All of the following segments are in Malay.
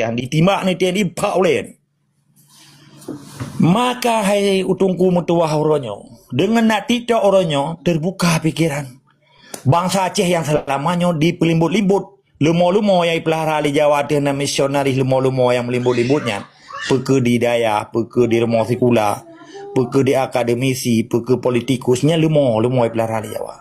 yang ditimbak ni tiada dipak oleh. Maka hai utungku mutuah oronyo, dengan nak tidak oronyo terbuka pikiran. Bangsa Aceh yang selamanya dipelimbut-limbut, lumo-lumo yang pelihara di Jawa dengan misionaris lumo-lumo yang melimbut-limbutnya, peke di daya, peke di rumah sekula, peke di akademisi, peke politikusnya lumo-lumo yang pelihara di Jawa.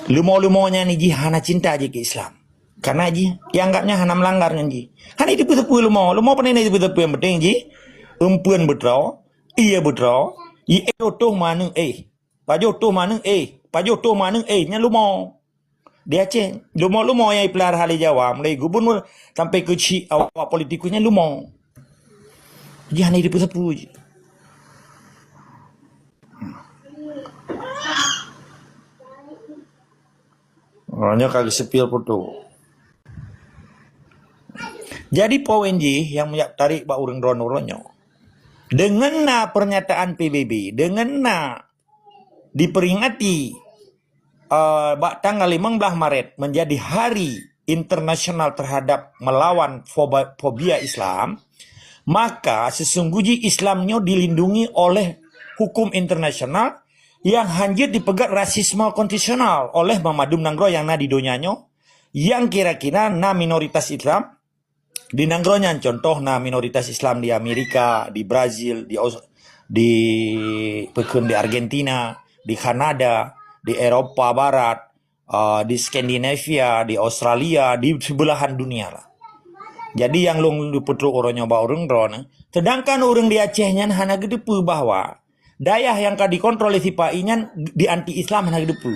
Lumo-lumonya ni ji hana cinta je ke Islam. Karena ji dianggapnya hana melanggar kan ji. Hana itu tepu lumo pandai ni tepu yang penting ji. Empuan betrau, iya betrau, toh mana pajo toh mana pajo toh mana nya lumo. Dia Aceh, lumo-lumo yang pelihara di Jawa, mulai gubernur sampai ke awak politikusnya lumo. Ji hana itu tepu ji. Orangnya kagak sepil foto. Jadi poin Ji yang tarik bak urang dron-dronyo. Dengan pernyataan PBB, dengan diperingati bak tanggal 15 Maret menjadi hari internasional terhadap melawan fobia Islam, maka sesungguhnya Islamnya dilindungi oleh hukum internasional yang hanya dipegat rasisme konstitusional oleh Mamadum Nanggro yang di dunianya, yang kira-kira minoritas Islam di Nanggronya, contoh minoritas Islam di Amerika, di Brazil, di Argentina, di Kanada, di Eropa Barat, di Skandinavia, di Australia, di sebelahan dunia lah. Jadi yang long diputru orang nyoba orang drone, sedangkan orang di Acehnya hanya gedepu bahwa daya yang ka dikontrol si painya di anti Islam hanya gedepu.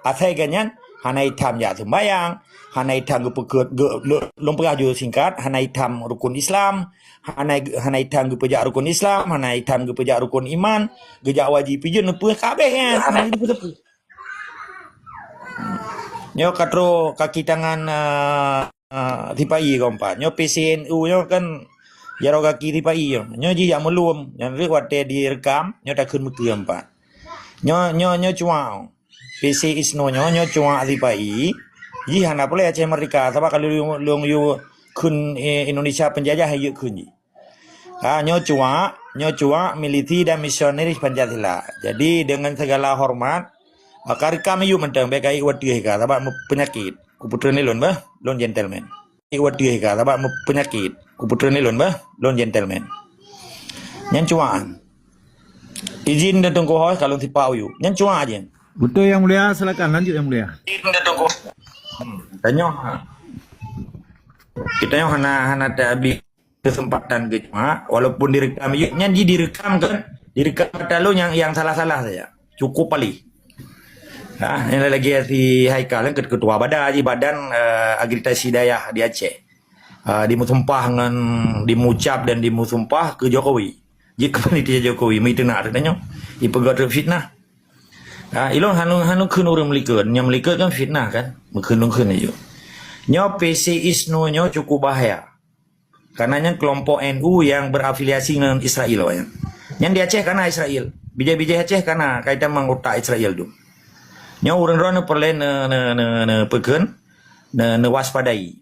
Asai ganyan hana hitam ya sembayang, hana hitam gepekut lompah jo singkat, hana hitam rukun Islam, hana hitam gepejak rukun Islam, hana hitam gepejak rukun iman, gejak wajib pijen nepuh kabeh kan, hana tepu. Nyo katro kaki tangan tipai kompa, nyo PCNU nyo kan jaro kaki tipai nyo ji yang melum, yang riwate direkam, nyo tak kun mutu kompa. Nyo cuang. PC Isno nyo cuma tipai, ji hana boleh Aceh Merdeka, sebab kalau yu kun Indonesia penjajah ayo kun ji. Nyo cuma militi dan misionaris Pancasila. Jadi dengan segala hormat, karika mayu mentang bekai wadi ka, sebab penyakit. Kuputra ni lon bah, lon gentleman. Wadi ka, sebab penyakit. Kuputra ni lon bah, lon gentleman. Nyan cuaan. Izin dan tunggu host kalau tipau yu. Nyan cuma aja. Betul Yang Mulia, silakan lanjut Yang Mulia. Kita yang hana tak habis kesempatan ke cuma walaupun direkam nya direkam kan, direkam kata lo yang salah-salah saja. Cukup kali. Yang lagi si Haikal kan ketua badan agritasi daya di Aceh. Dimusumpah dengan dimucap dan dimusumpah ke Jokowi. Jika panitia Jokowi mitena katanya ipegat fitnah. Ilon hanu kun orang melikat, yang melikat kan fitnah kan, kun aja. Nyo PC Isno nyo cukup bahaya, karenanya kelompok NU yang berafiliasi dengan Israel ya. Yang di Aceh karena Israel, bijak-bijak Aceh karena kaitan mengotak Israel tu. Nyo orang-orang perlu pekan, waspadai.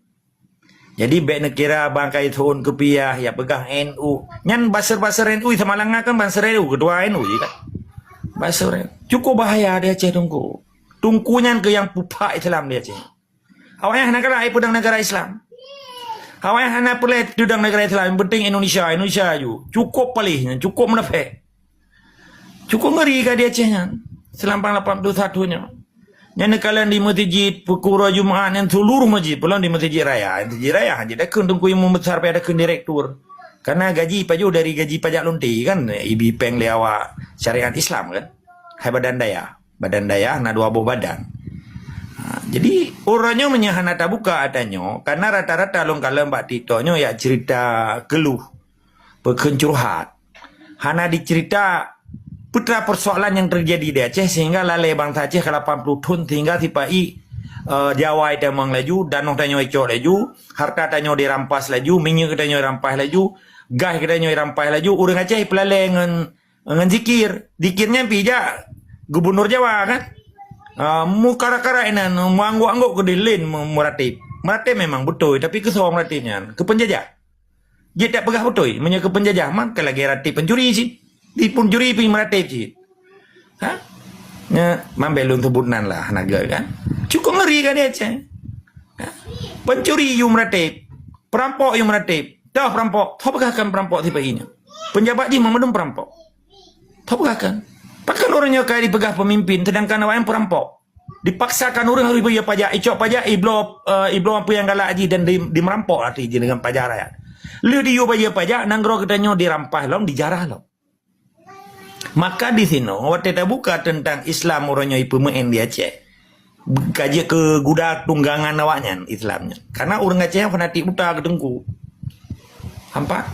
Jadi baik nak kira bangkai turun ke piah ya pegang NU. Nyan basar-basar NU sama langakan basar NU kedua NU je kan. Basar cukup bahaya di Aceh tungkunya ke yang pupak Islam di Aceh. Awaknya nak kala pedang negara Islam. Awaknya nak pelet pedang negara Islam. Yang penting Indonesia ju. Cukup palihnya, cukup menafik. Cukup ngeri ke di Acehnya. Selampang 81-nya. Yang kalian di masjid pukul Jumaat yang seluruh masjid belum di masjid raya. Masjid raya hanya dah tungku yang membesar pada direktur. Karena gaji pajak dari gaji pajak lonti kan, ibi peng lewa syariat Islam kan, hai badan daya, na dua buah badan. Jadi orangnya menyahana tak buka adanya, karena rata-rata long kalau mbak Tito ya cerita keluh, berkencurhat, hana dicerita putra persoalan yang terjadi di Aceh sehingga lalai bangsa Aceh ke 80 tahun hingga tipai Jawa itu memang laju, danau tanyo ecok laju, harta tanyo dirampas laju, minyak tanyo dirampas laju, gas kita nyoy rampai laju, orang Aceh pelalai dengan zikirnya pijak gubernur Jawa kan, mukara-kara enan, mengangguk-angguk ke dilin muratib, Meratip memang betul, tapi ke seorang meratipnya ke penjajah. Dia tak pegah betul, ke penjajah. Maka lagi ratip pencuri sih. Di pencuri pergi meratip sih. Ha? Ya, mambelun sebutan lah naga kan. Cukup ngeri kan dia cek. Ha? Pencuri you meratip. Perampok you meratip. Dah perampok. Tahu pegahkan perampok tiba ini. Penjabat dia memang perampok. Tahu pegahkan. Pakan orangnya kayak dipegah pemimpin, sedangkan awak yang perampok. Dipaksakan orang harus bayar pajak, icok pajak, iblo apa yang galak haji dan di merampok hati dengan pajak rakyat. Lu dia bayar pajak, nanggro katanya dirampas long, dijarah long. Maka di sini, waktu kita buka tentang Islam orangnya ibu main di Aceh. Kaji ke gudak tunggangan awaknya Islamnya. Karena orang Aceh yang fanatik buta ketengku. Hampa?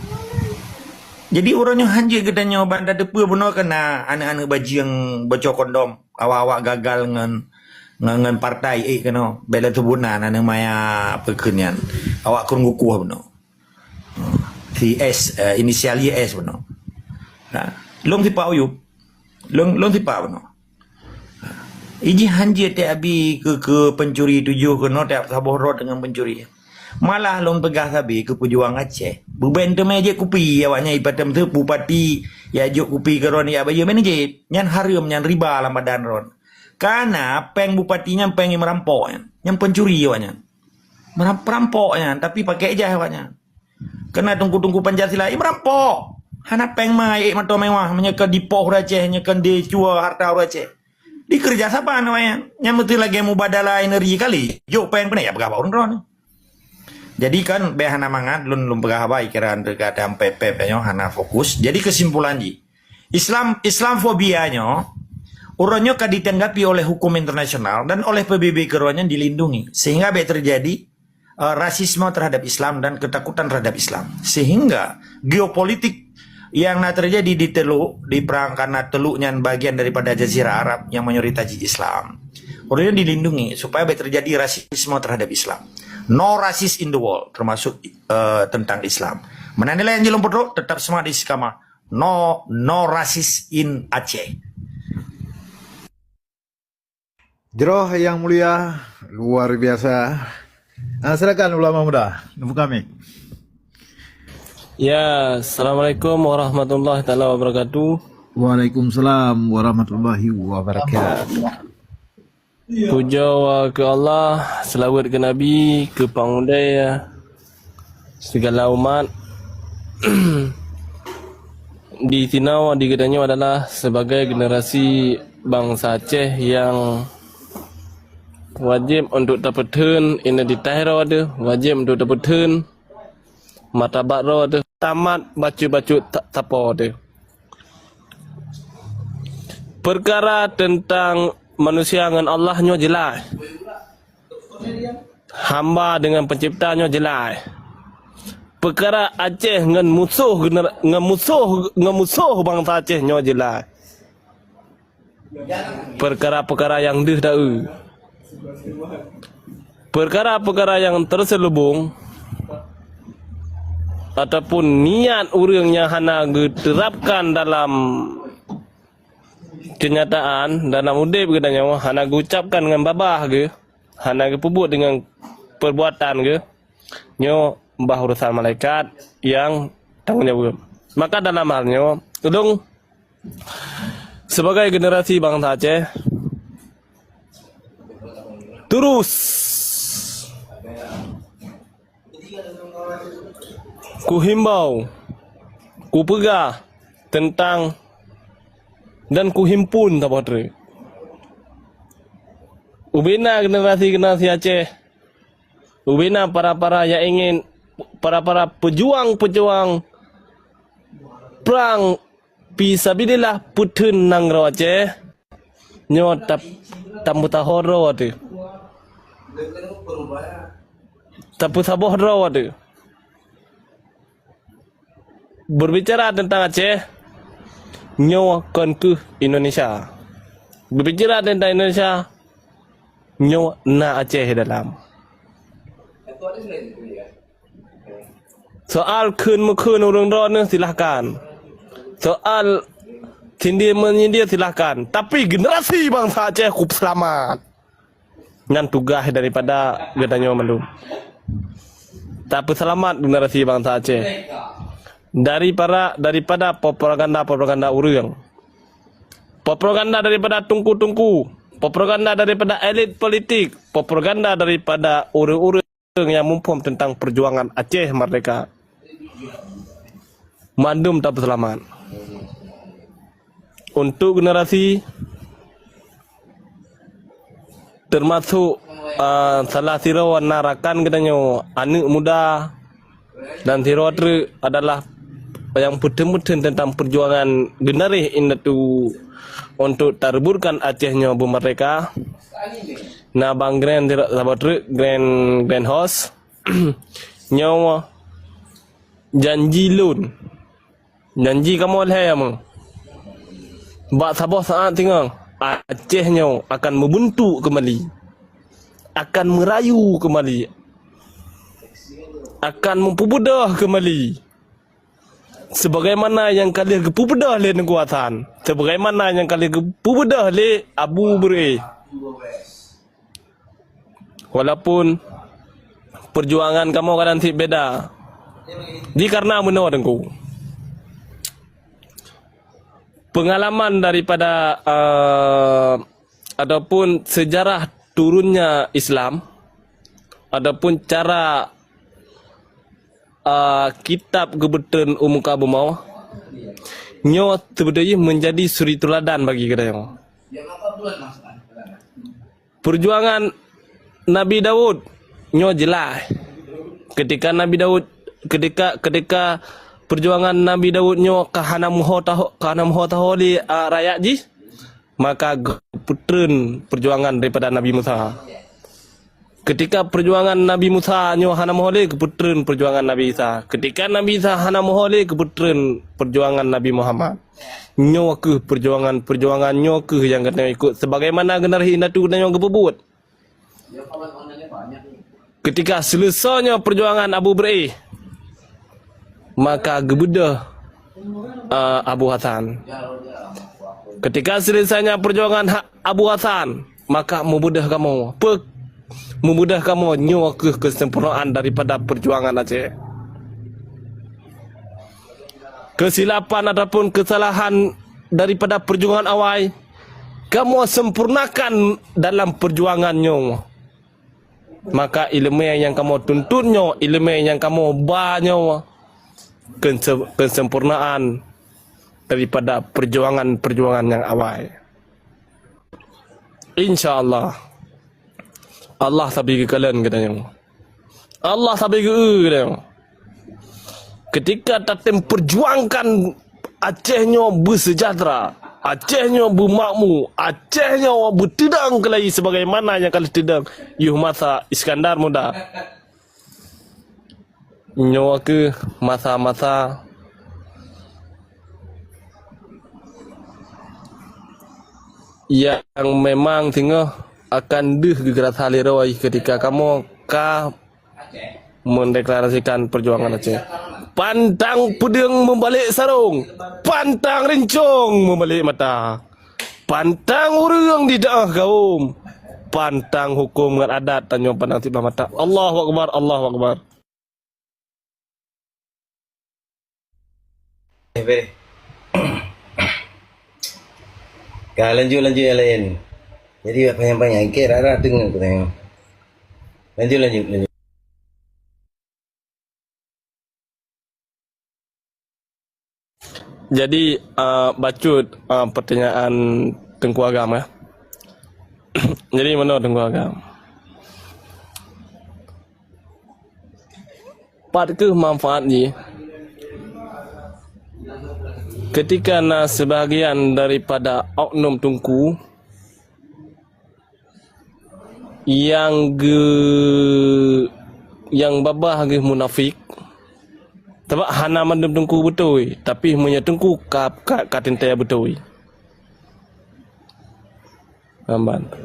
Jadi orangnya hanjir katanya bandar depa benar kena anak-anak baji yang bocor kondom. Awak-awak gagal dengan partai kena bela tubunan anak maya perkenian. Awak kurang kukuh benar. Si S inisialnya S benar. Nah, long tipa uyup. Long tipa benar. Iji hanjir tak abi ke pencuri tujuh kena tak sabar road dengan pencuri. Malah long pegah sabi ke pejuang Aceh. Buben tu meje kupi awaknya ipatam tu bupati ya juk kupi ke ron ya bayu meneje. Nyan harum nyan riba lah badan ron. Karena peng bupatinya peng yang merampok yang pencuri awaknya. Merampoknya tapi pakai aja awaknya. Kena tunggu-tunggu Pancasila merampok. Hana peng mai mata mewah menyeka dipoh Aceh nyekan di cua harta Aceh. Dikerja siapa awaknya? Yang mesti lagi mubadalah energi kali. Juk peng pernah ya berapa orang ron. Jadi kan behana mangat lun pegah baik kira dekat sampai PP-nya hana fokus. Jadi kesimpulan ji. Islamofobianya orangnya kan ditanggapi oleh hukum internasional dan oleh PBB keruannya dilindungi sehingga terjadi rasisme terhadap Islam dan ketakutan terhadap Islam. Sehingga geopolitik yang terjadi di Teluk, di perang karena Teluknya bagian daripada Jazirah Arab yang mayoritas Islam. Orangnya dilindungi supaya terjadi rasisme terhadap Islam. No racist in the world, termasuk tentang Islam. Menanilai yang jelum pedro, tetap semangat di istiqamah. No racist in Aceh. Jero yang mulia, luar biasa. Silakan ulama muda, buka mic. Ya, Assalamualaikum warahmatullahi taala wabarakatuh. Waalaikumsalam warahmatullahi wabarakatuh. Puja ke Allah, selawat ke Nabi, ke pangudai segala umat. Di Tinau di Gedanyo adalah sebagai generasi bangsa Aceh yang wajib untuk dapetin identitas ada, wajib untuk dapetin martabat ada, tamat baca-baca tapo ada. Perkara tentang manusia dengan Allahnya jelas. Hamba dengan penciptanya jelas. Perkara Aceh dengan musuh bangsa Acehnya jelas. Perkara-perkara yang tahu. Perkara-perkara yang terselubung ataupun niat urangnya hana diterapkan dalam kenyataan dalam udip katanya hana ucapkan dengan babah ke, hana pebut dengan perbuatan ke, nyo mbah urusan malaikat yang tanggungjawab. Maka dalam halnya kedung sebagai generasi bangsa Aceh terus ku himbau, ku pegah tentang dan ku himpun tapadre. Ubina generasi Aceh. Ubina para yang ingin para pejuang perang fisabilillah putun nang Aceh. Nyo tamu tahoro ade. Tapu sabohro ade. Berbicara tentang Aceh, nyawa kon ke Indonesia. Berbicara tentang Indonesia, nyawa na Aceh dalam. Soal kun orang ron silahkan. Soal sindir menyindir silahkan. Tapi generasi bangsa Aceh kup selamat. Nyan tugas daripada gedanya mandu. Tak selamat generasi bangsa Aceh daripada propaganda urang. Propaganda daripada tungku-tungku, propaganda daripada elit politik, propaganda daripada orang-orang yang mumpum tentang perjuangan Aceh merdeka. Mandum tak selamat. Untuk generasi termasuk salah siro narakan katanya anak muda dan siro adalah yang betul-betul tentang perjuangan generasi ini tu untuk terburkan Acehnya bermerdeka. Nah bang grand sahabat grand host nyawa janji lun janji kamu lah ya meng bak sabah saat tinggal Acehnya akan membentuk kembali, akan merayu kembali, akan mempermudah kembali sebagaimana yang kalian kepupedah le kekuatan, sebagaimana yang kalian kepupedah le Abu Bere. Walaupun perjuangan kamu kan nanti beda, di karena menurut aku pengalaman daripada ataupun sejarah turunnya Islam ataupun cara kitab kebetulan muka bumau nyo sebetulnya menjadi suri teladan bagi kita yang perjuangan Nabi Daud nyo jelas ketika Nabi Daud ketika perjuangan Nabi Daud nyo kahana moho taho di rakyat ji maka putren perjuangan daripada Nabi Musa. Ketika perjuangan Nabi Musa nyo hana moho le keputren perjuangan Nabi Isa. Ketika Nabi Isa hana moho le keputren perjuangan Nabi Muhammad. Nyo ke perjuangan nyo ke yang kena ikut sebagaimana generasi natu nyo kebubut. Ketika selesainya perjuangan Abu Bere maka gebedah Abu Hasan. Ketika selesainya perjuangan Abu Hasan, maka membudah kamu nyawa kesempurnaan daripada perjuangan Aceh. Kesilapan ataupun kesalahan daripada perjuangan awal, kamu sempurnakan dalam perjuangannya. Maka ilmu yang kamu tuntunnya, ilmu yang kamu banyak kesempurnaan daripada perjuangan yang awal. InsyaAllah Allah sabi ke kalian katanya. Allah sabi ke katanya. Ketika tatem perjuangkan Acehnya bersejahtera, Acehnya bermakmur, Acehnya bertidang kelai sebagaimana yang kali tidang yuh masa Iskandar Muda. Nyawa ke masa-masa yang memang tinggal akan gegerat haliroi ketika kamu mendeklarasikan perjuangan Aceh. Pantang pedang membalik sarung, pantang rencong membalik mata, pantang urang di daah kaum, pantang hukum dengan adat tanya pandang sebelah mata. Allahu Akbar, Allahu Akbar. Lanjut yang lain. Jadi banyak-banyak kira rara dengar aku tengok. Lanjut. Jadi bacut pertanyaan Tengku Agam ya. Jadi mana Tengku Agam? Part ke manfaat ni ketika sebahagian daripada oknum Tengku yang babah ge munafik sebab hana mandem Tengku betul tapi punya Tengku katin taya betul.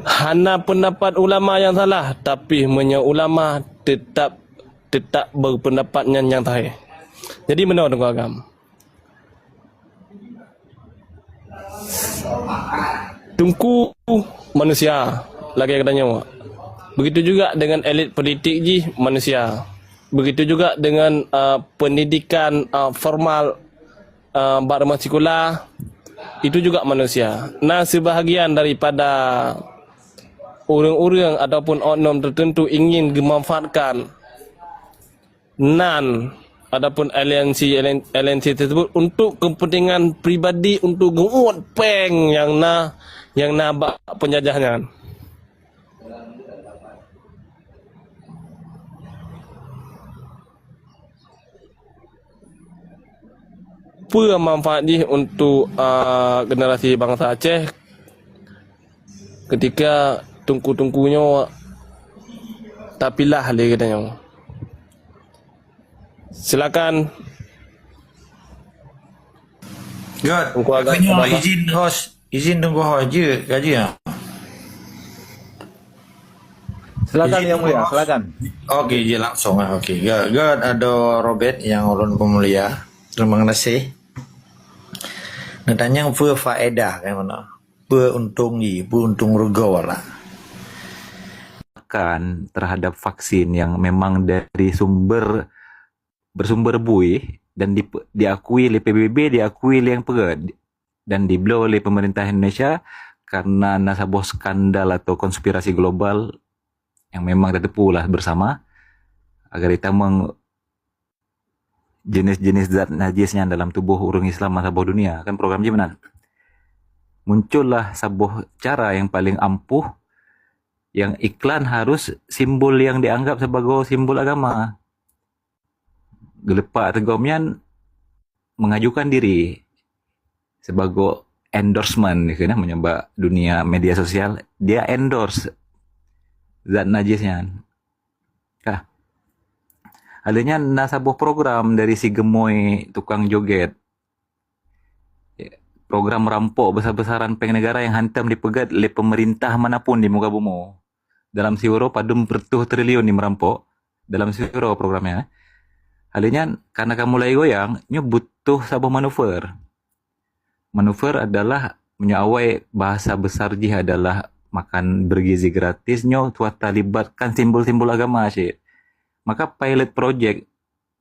Hana pendapat ulama yang salah tapi punya ulama tetap berpendapatnya yang sahih. Jadi mana Tengku Agam? Tengku manusia lagi katanya Begitu juga dengan elit politik ji manusia. Begitu juga dengan pendidikan formal bermakna sekolah itu juga manusia. Nah, sebahagian daripada orang-orang ataupun oknum tertentu ingin memanfaatkan NAN ataupun aliansi tersebut untuk kepentingan pribadi, untuk nguat peng yang nak penjajahnya. Apa manfaat ni untuk generasi bangsa Aceh ketika tungku-tungkunya tak pilah dia katanya. Silakan. Good. Tunggu agak Katanya lama. izin tunggu host je gaji ya. Silakan Izin yang mulia, tunggu host. silakan. Oke, je langsung ah. Oke. Good. Ada Robert yang ulun pemulia. Terima kasih. Natanya faedah kan mana? Untung rugo lah. Kan terhadap vaksin yang memang dari bersumber buih dan diakui oleh PBB, diakui oleh yang pegat dan diblow oleh pemerintah Indonesia karena nasabah skandal atau konspirasi global yang memang tertipu lah bersama agar kita jenis-jenis zat najisnya dalam tubuh orang Islam nasabah dunia kan program Jimenan. Muncullah sebuah cara yang paling ampuh yang iklan harus simbol yang dianggap sebagai simbol agama. Gelepak Tegomian mengajukan diri sebagai endorsement menyembah dunia media sosial, dia endorse zat najisnya. Adanya nasabah program dari si gemoy tukang joget. Program merampok besar-besaran peng negara yang hantam dipegat oleh pemerintah manapun di muka bumi. Dalam siwaro padum bertuh triliun di merampok. Dalam siwaro programnya. Adanya karena kamu mulai goyang, nyo butuh sabah manuver. Manuver adalah menyawai bahasa besar jih adalah makan bergizi gratis. Nyo tuata libatkan simbol-simbol agama sih. Maka pilot project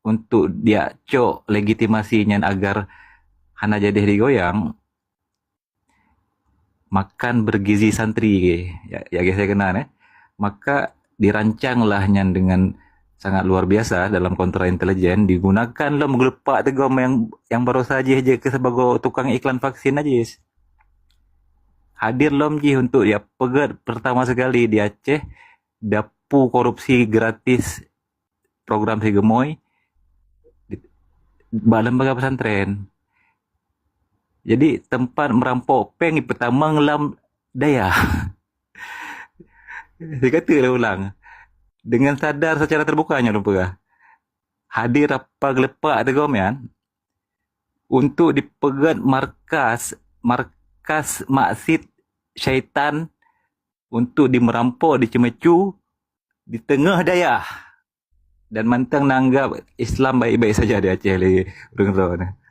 untuk dia cok legitimasinya agar hana jadi digoyang makan bergizi santri ya guys saya kenal maka dirancanglah dengan sangat luar biasa dalam kontra intelijen digunakan lo menggelepak tegom yang baru saja je ke sebagai tukang iklan vaksin aja hadir lom ji untuk ya pegat pertama sekali di Aceh dapu korupsi gratis program si gemoy di lembaga pesantren. Jadi tempat merampok peng pertama ngelam daya. Saya kata lah ulang. Dengan sadar secara terbukanya lupa. Hadir apa gelepak tegomian untuk dipegat markas maksid syaitan untuk dimerampok di Cemecu di tengah daya. Dan mantang nanggap Islam baik-baik saja di Aceh lagi.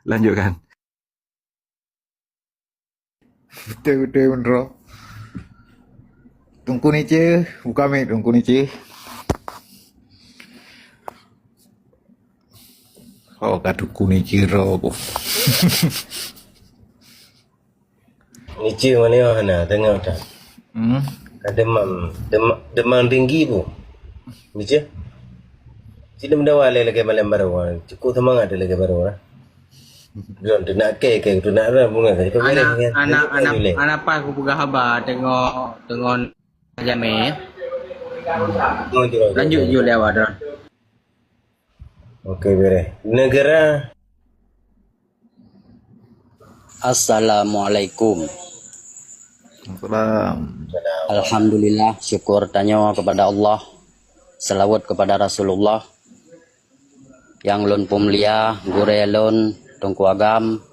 Lanjutkan. Betul bener. Tungku ni je, buka mic tungku ni je. Oh, kaduku ni kira apa? Ni cie mana hana tengok tak? Demam tinggi bu. Ni cie. Sila mendawa lagi malam baru. Cukup semangat lagi baru lah. Belum tu nak ke tu nak lah bunga. Anak apa aku buka khabar tengok Jamil. Lanjut je lewat dah. Okey beres. Negara. Assalamualaikum. Salam. Alhamdulillah, syukur tanya kepada Allah. Selawat kepada Rasulullah. Yang lon pumlia, gure lon tungku agam.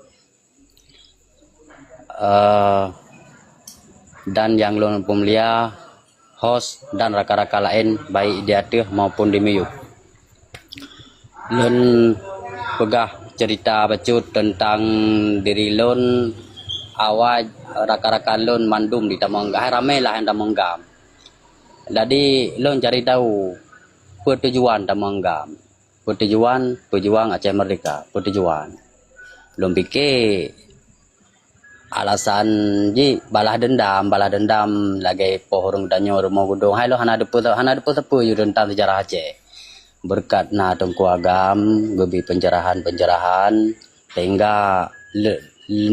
Dan yang lon pumlia, host dan raka-raka lain baik di Aceh maupun di Miyuk. Lon pegah cerita bacut tentang diri lon awal raka-raka lon mandum di Tamanggam. Ramai lah yang Tamanggam. Jadi lon cari tahu pertujuan temanggam. Pertujuan pejuang Aceh Merdeka. Pertujuan. Lon pikir alasan ji balah dendam lagi pohon danyo rumah gudong. Hai lo hana depu sepu yu tentang sejarah Aceh. Berkat na tengku agam gebi pencerahan sehingga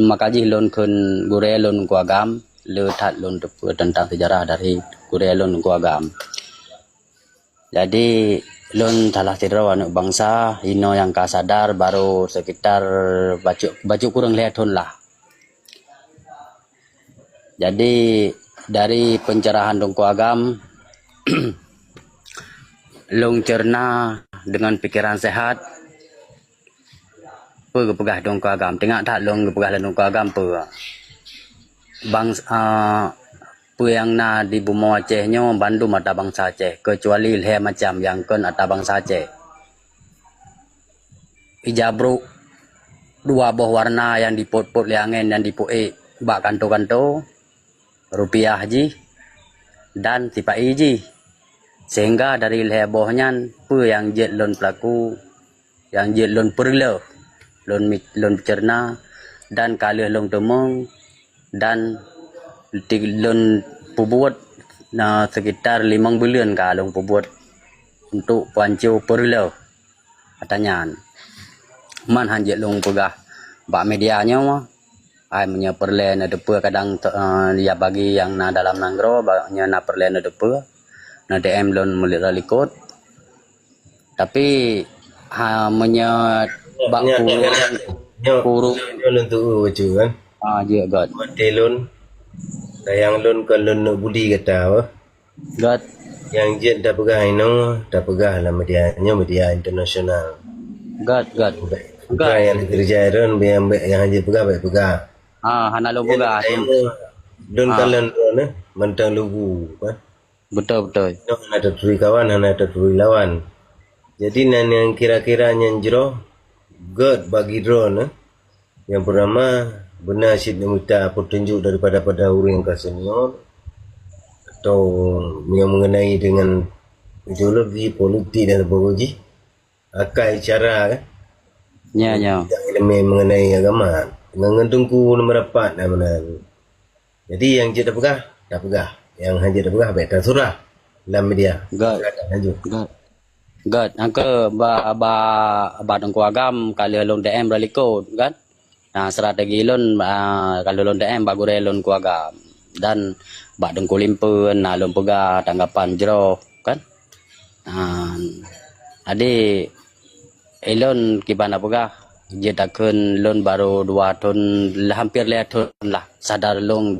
makaji lon kun gure lon ku agam le tat lon depu tentang sejarah dari gure lon ku agam. Jadi lon salah tidro anak bangsa ino yang kasadar baru sekitar baju kurang lihatun lah. Jadi dari pencerahan Tengku Agam long cerna dengan pikiran sehat pegah Tengku Agam tengah tak long pegah Tengku Agam bangsa yang na di bumi Acehnya bandu mata bangsa Aceh kecuali leh macam yang kan ata bangsa Aceh ijabru dua buah warna yang dipot-pot liangen yang dipoe bak kanto-kanto rupiah ji dan tipai ji sehingga dari lebohnya yang jet lon pelaku yang jet lon perle lon cerna dan kali lon temong dan lon pubuat sekitar 5 bulan kalong pubuat untuk pancu perle katanya man hanjet lon pegah bak medianya mah ai punya perle na depe kadang dia bagi yang na dalam nanggro bagnya na perle na depe na DM lon melira likut tapi punya bak kurung lon tu ucu kan je god telon yang lon kan lon budi kata god yang jet dah pegah ino dah pegah lah media internasional god bukan yang kerja ron yang hanya pegah baik pegah hana lo boga don kalen mentang lugu kan betul ada turi kawan ada turi lawan jadi nan yang kira-kira yang jero god bagi drone yang pertama benar Syed meminta petunjuk daripada orang yang senior atau yang mengenai dengan ideologi politik dan sebagainya akal cara kan nya elemen mengenai agama dengan tungku nomor 4 mana. Jadi yang je dah pegah. Yang hanya dah pegah baik surah dalam media. Lanjut. Angka ba Tengku Agam kalau lon DM raliko kan. Nah strategi lon kalau lon DM ba gure lon ku agam dan ba Tengku Limpen lon pegah tanggapan jero kan. Ade elon kibana pegah jetakan lon baru 2 tahun hampir 2 tahun lah sadar long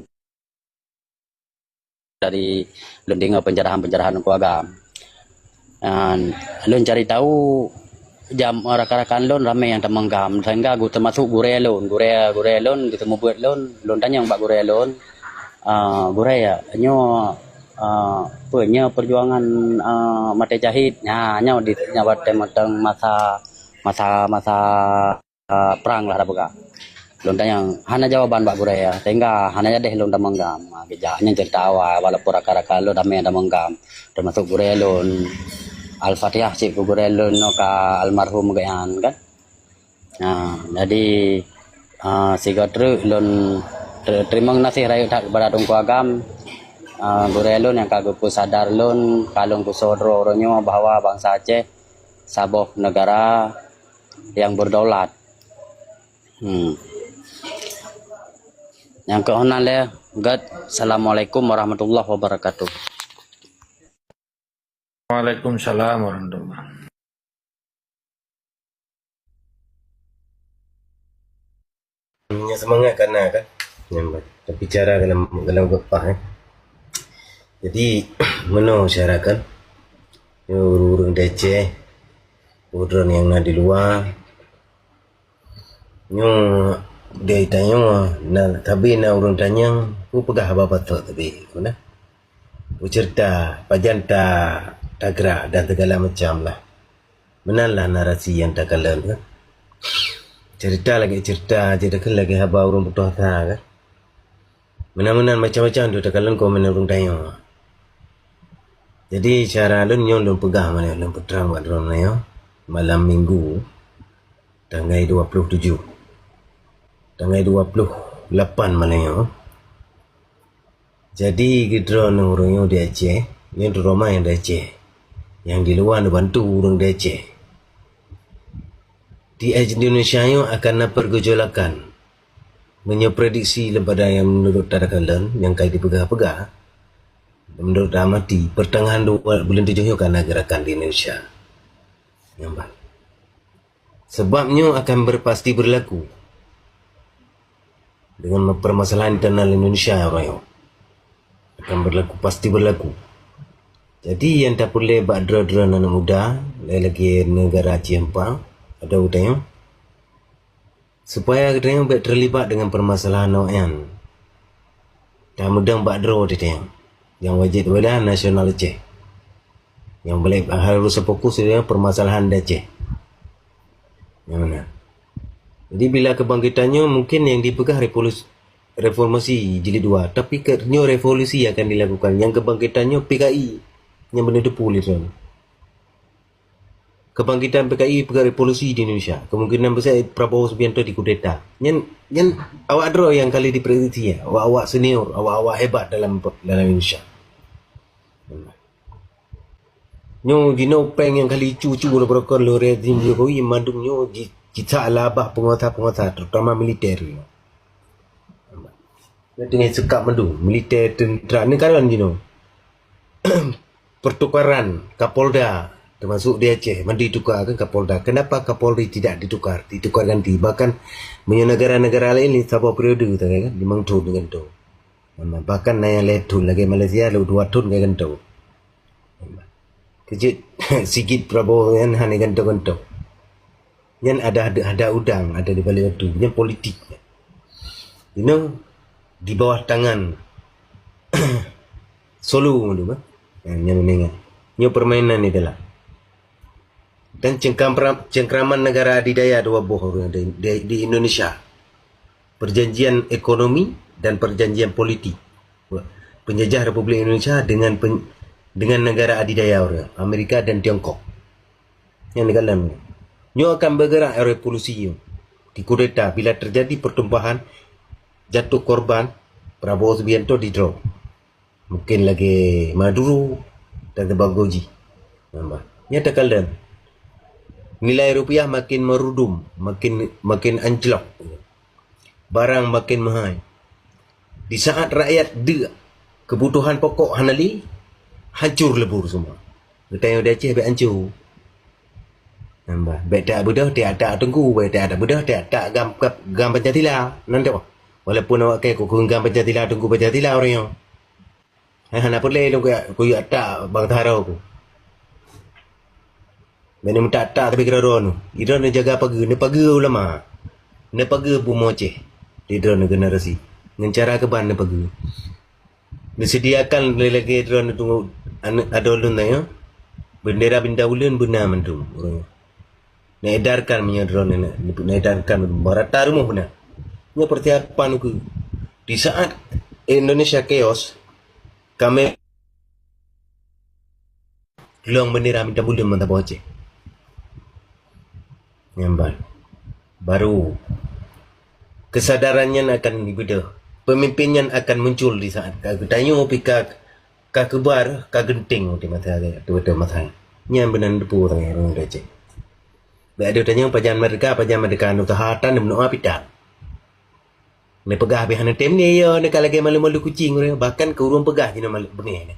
dari lon dengar pencerahan ku agam lon cari tahu jam rakan-rakan lon ramai yang temanggam sehingga gue termasuk gure lon ketemu buat lon tanya mbak gure lon gure ya punya perjuangan mati jahit nyawa di nyawa tematang masa perang lah apa lon tanya hana jawaban Mbak Guraya sehingga hana deh lon damanggam gejaknya cerita awal walaupun raka-raka lon damai damanggam termasuk Guraya lon Al-Fatihah cik Guraya lon no ka almarhum gayan kan jadi sigatru lon terima kasih raya kepada Tengku Agam Guraya lon yang kagak sadar lon kalung kusodro ronyo bahwa bangsa Aceh saboh negara yang berdaulat. Yang keenam le, God, assalamualaikum warahmatullahi wabarakatuh. Waalaikumsalam warahmatullahi. Semangat karena kan yang berbicara dalam gepah Jadi mana masyarakat urung Aceh udron yang ada di luar dia tanya tapi urung tanya ku pegah apa tu tapi kuna cerita pajanta tagra dan segala macam lah menalah narasi yang tak kalah kan cerita jadi lagi haba urung putus asa kan mana macam-macam tu tak kalah kau urung tanya Jadi cara lun nyon lun pegah mana lun peterang buat drone na yo malam minggu tanggal 27. Tanggal 28 malam yo. Jadi drone orang yo di Aceh, ni di rumah yang di Aceh. Yang di luar ada bantu orang di Aceh. Di Indonesia yo akan pergejolakan. Menyeprediksi lepada yang menurut tadakalan yang kait dipegah-pegah. Menurut amati pertengahan bulan 7 yo akan gerakan di Indonesia. Nampak. Sebabnya akan berpasti berlaku dengan permasalahan internal Indonesia orang yo. Akan berlaku, pasti berlaku. Jadi yang tak boleh buat drone anak muda lagi negara Ciempang ada utang supaya kita yang terlibat dengan permasalahan ON. Dan mudah buat drone dia yang wajib pada nasional Aceh. Yang boleh harus fokus dengan permasalahan Aceh. Yang mana? Jadi bila kebangkitannya mungkin yang dipegang reformasi jilid 2, tapi kerana revolusi akan dilakukan. Yang kebangkitannya PKI yang benar depu itu. Kebangkitan PKI pegang revolusi di Indonesia. Kemungkinan besar Prabowo Subianto dikudeta. Yang awak ada yang kali diprediksi ya. Awak senior, awak hebat dalam Indonesia. Nyo dino peng yang kali cucu berokon lo rezim Jokowi madung nyo cita labah penguasa terutama militer. Dengan sekap madu militer tentera ni kan you know. Pertukaran Kapolda termasuk di Aceh ditukarkan Kapolda. Kenapa Kapolri tidak ditukar ganti, bahkan negara-negara lain ni sabah periode kan 5 tahun dengan tu. Bahkan yang letun lagi Malaysia lu 2 tahun dengan tu. Kejut sikit Prabowo kan hanya gantung. Yang ada udang ada di balik itu, yang politik. You know, di bawah tangan Solo tu kan. Yang mendengar. Nyo permainan ni adalah. Dan cengkraman negara adidaya dua buah di Indonesia. Perjanjian ekonomi dan perjanjian politik. Penjajah Republik Indonesia dengan negara adidaya orang Amerika dan Tiongkok. Yang negara lain. Nyo akan bergerak revolusi di kudeta bila terjadi pertumpahan jatuh korban Prabowo Subianto di draw. Mungkin lagi Maduro dan Tebagoji. Nyata kalian. Nilai rupiah makin merudum, makin anjlok. Barang makin mahal. Di saat rakyat kebutuhan pokok hanali hancur lebur semua. Kita yang Aceh baik hancur. Baik tak bedah, tak tunggu, baik tak bedah, tak gam Pancasila. Nanti apa? Walaupun awak kaya kau gam Pancasila, tunggu Pancasila orang yang. Nak boleh lu kau tak bang tarau aku. Mana tak tapi kira ron. Ira nak jaga pagi ulama. Nak pagi bumo Aceh. Di drone generasi. Dengan cara keban nak pagi. Disediakan lagi drone tunggu ada ulun tanya. Bendera benda ulun benar mentum orang. Nak edarkan punya drone nak edarkan barata rumah benar. Ini persiapan aku. Di saat Indonesia chaos, kami gelang bendera minta bulan mantap Aceh. Nyambal. Baru kesadarannya akan dibedah. Pemimpinnya akan muncul di saat tanya pika kebar genting di mata dia. Betul mata. Nya benar depu orang Aceh. Baik ada tanya pajan mereka anu tahatan menua pidak. Ni pegah habis hana tem ni ya nak lagi malu-malu kucing bahkan ke urung pegah je malu benih ni.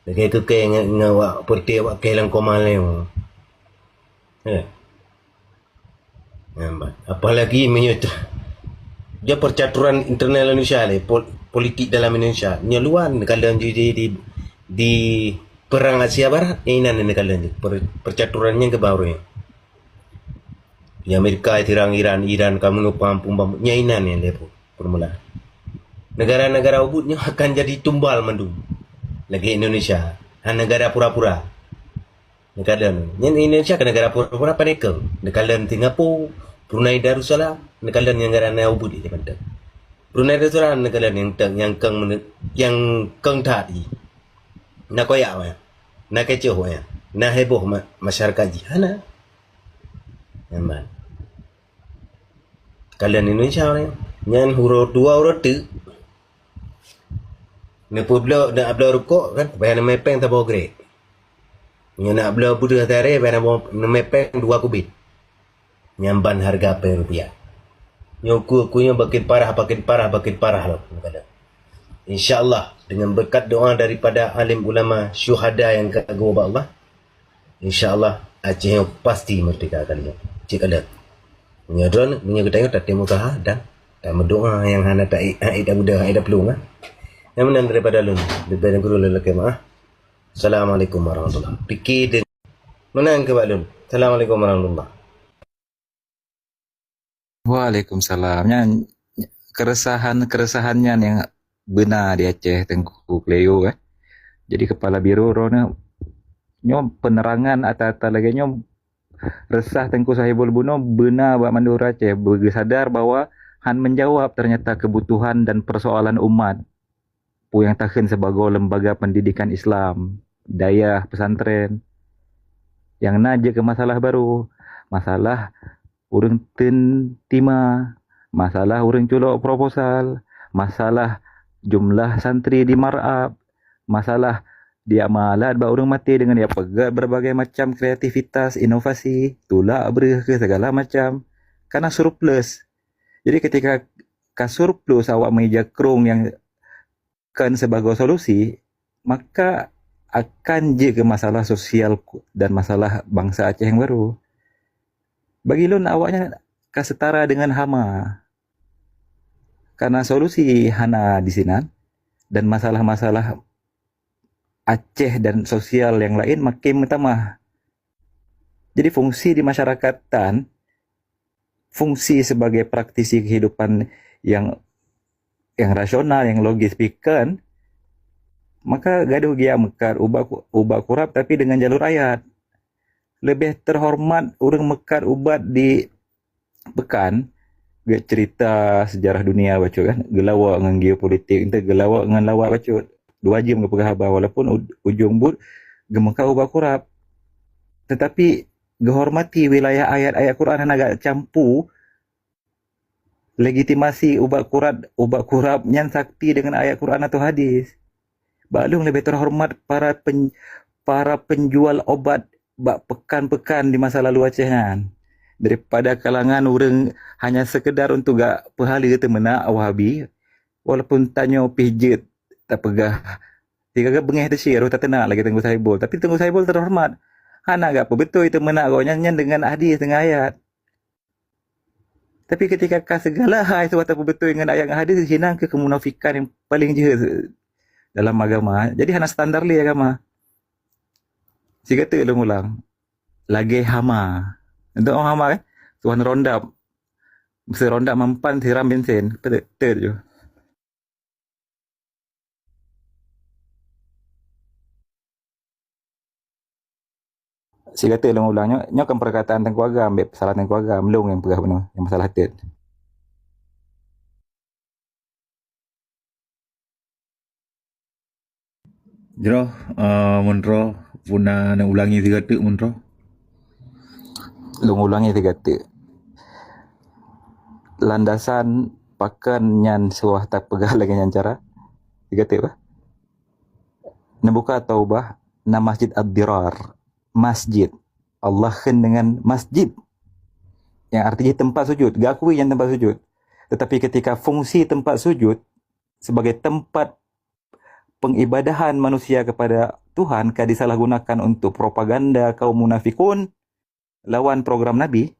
Lagi ke ngawak perti awak kelang komal ni. Nampak. Apalagi menyut dia percaturan internal Indonesia ni, politik dalam Indonesia. Nyaluan kalau di perang Asia Barat inan ni kalau percaturannya ke bawah. Di Amerika tirang Iran kamu nupam nyainan yang lepo permulaan. Negara-negara ubudnya akan jadi tumbal mandu. Lagi Indonesia, negara pura-pura. Negara Indonesia ke negara pura-pura paneka. Negara Singapura, Brunei Darussalam, negara negara ubud di mana. Brunei Darussalam negara yang keng tadi. Nak koyak apa? Nak kecoh ya. Nak heboh masyarakat jihana. Aman. Kalian Indonesia orang nyan huruf 2 huruf 3. Nepo bela nak bela rukuk kan bayar mepeng tak bawa grade. Nya nak bela budak tare bayar mepeng 2 kubit. Nyamban harga apa rupiah. Nyoku nya makin parah lah kata. InsyaAllah dengan berkat doa daripada alim ulama syuhada yang kagum Allah, InsyaAllah Aceh yang pasti merdeka kalian. Cik ada. Menyodron, menyegutanya tak temu kah dan berdoa yang hana tak ida mudah ida pelung ah. Yang menang daripada lun, daripada guru lelaki mah. Assalamualaikum warahmatullahi. Fikir dan menang ke balun. Assalamualaikum warahmatullahi. Waalaikumsalam. Yang keresahannya yang benar di Aceh Tengku Kleo Jadi kepala biro rona nyom penerangan atau lagi nyom resah Tengku Sahibul Buno benar buat Mandura Aceh bersadar bahwa han menjawab ternyata kebutuhan dan persoalan umat pu yang taken sebagai lembaga pendidikan Islam, daya pesantren yang naje ke masalah baru, masalah urang tima, masalah urang culok proposal, masalah jumlah santri di marab, masalah dia malat ba urang mati dengan dia pegat berbagai macam kreativitas, inovasi, tulak bereh ke segala macam karena surplus. Jadi ketika ka surplus awak meja krung yang kan sebagai solusi, maka akan je ke masalah sosial dan masalah bangsa Aceh yang baru. Bagi lun awaknya kasetara dengan hama. Karena solusi hana di sini dan masalah-masalah Aceh dan sosial yang lain makin bertambah. Jadi fungsi di masyarakatan, fungsi sebagai praktisi kehidupan yang rasional, yang logis pikan, maka gaduh gia mekar ubah kurap tapi dengan jalur ayat. Lebih terhormat orang mekar ubat di pekan gak cerita sejarah dunia baca kan, gelawak dengan geopolitik, ente gelawak dengan lawak baca 2 jam ke pegahaba walaupun ujung bud gemekar ubah kurap. Tetapi gehormati wilayah ayat-ayat Quran yang agak campur legitimasi ubat kurap nyan sakti dengan ayat Quran atau hadis. Balung lebih terhormat para penjual obat bak pekan-pekan di masa lalu Aceh nan daripada kalangan orang hanya sekedar untuk gak pahala temena Wahabi walaupun tanya pijet tak pegah tiga bengeh tu syir tak tenang lagi Tengku Sahibul, tapi Tengku Sahibul terhormat hana gak apa betul itu mena kau nyanyian dengan hadis dengan ayat. Tapi ketika ka segala hal itu apa betul dengan ayat hadis hinang ke kemunafikan yang paling jahat dalam agama. Jadi hana standar li agama. Si kata ulang lagi hama. Untuk orang hama kan? Tuan rondap. Mesti rondap mempan siram bensin. Betul je. Si kata ulang nyok perkataan Tengku Agam, salah Tengku Agam, long yang pegah benar, yang masalah hati. Jero, Munro, puna nak ulangi 3 tuk Munro. Long ulangi 3 tuk. Landasan pakan nyan suah tak pegah lagi nyan cara. 3 tuk bah. Nabuka taubah na Masjid Ad-Dirar. Masjid. Allah khen dengan masjid. Yang artinya tempat sujud. Gak akui yang tempat sujud. Tetapi ketika fungsi tempat sujud sebagai tempat pengibadahan manusia kepada Tuhan ka disalahgunakan untuk propaganda kaum munafikun lawan program Nabi,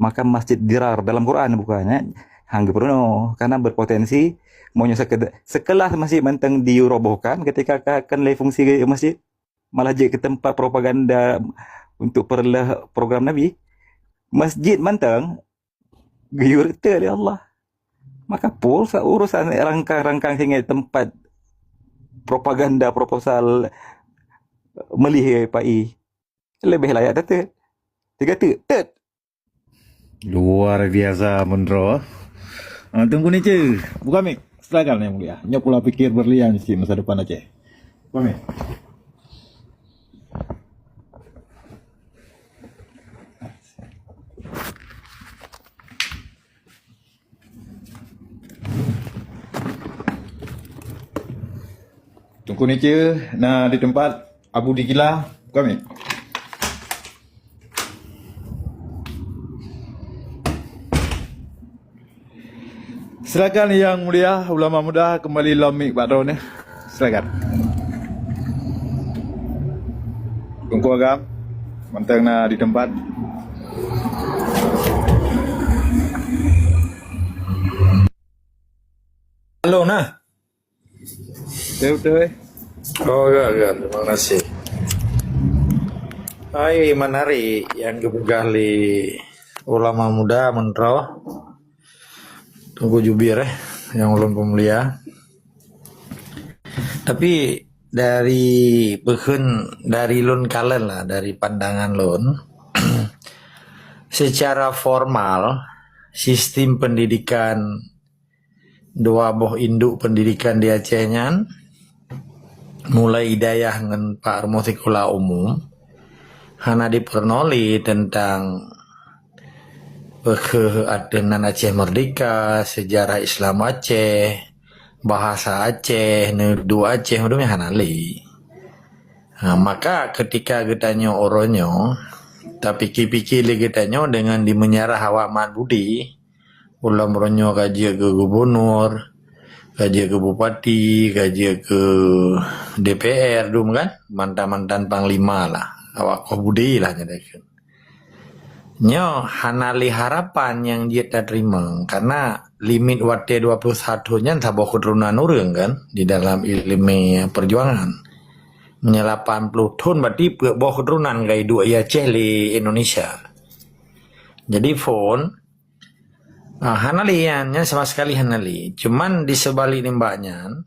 maka Masjid Dirar dalam Quran bukannya hangge peruno karena berpotensi maunya sekelas masih menteng dirobohkan ketika akan lay fungsi masjid malah jadi ke tempat propaganda untuk perlah program Nabi. Masjid menteng gayur oleh Allah, maka pul urusan rangkang-rangkang hingga tempat propaganda proposal melih pai lebih layak data 3 tuk Luar biasa Munro. Tunggu ni je. Buka mik. Silakan yang mulia. Nyok pula fikir berlian sih masa depan Aceh. Buka mik. Kunica na di tempat Abu Dikila kami. Silakan Yang Mulia Ulama Muda kembali lamik Pak Don. Silakan. Tunggu agam. Mantang na di tempat. Halo nah. Betul. Oh ya, terima kasih. Hai menarik yang kebugali ulama muda mentro. Tunggu jubir yang ulun pemulia. Tapi dari lun kalen lah, dari pandangan lun secara formal sistem pendidikan dua boh induk pendidikan di Aceh nyan mulai hidayah dengan Pak Rumo Sekolah Umum hana dipernoli tentang keadenan Aceh Merdeka, sejarah Islam Aceh, bahasa Aceh, nerdu Aceh, udah hanali. Nah, maka ketika getanyo oronyo, tapi pikir getanyo dengan dimenyarah awak mat budi, ulam ronyo kaji ke gubernur, kaji ke bupati, kaji ke DPR, dum kan, mantan panglima lah, awak kau budi lah nyatakan. Nyo hanali harapan yang dia tak terima karena limit wate 21-nya tabah keturunan orang kan di dalam ilmu perjuangan. Nya 80 tahun berarti bawah keturunan gaya dua Aceh di Indonesia. Jadi phone hanali nya sama sekali hanali. Cuman di sebalik nimbaknya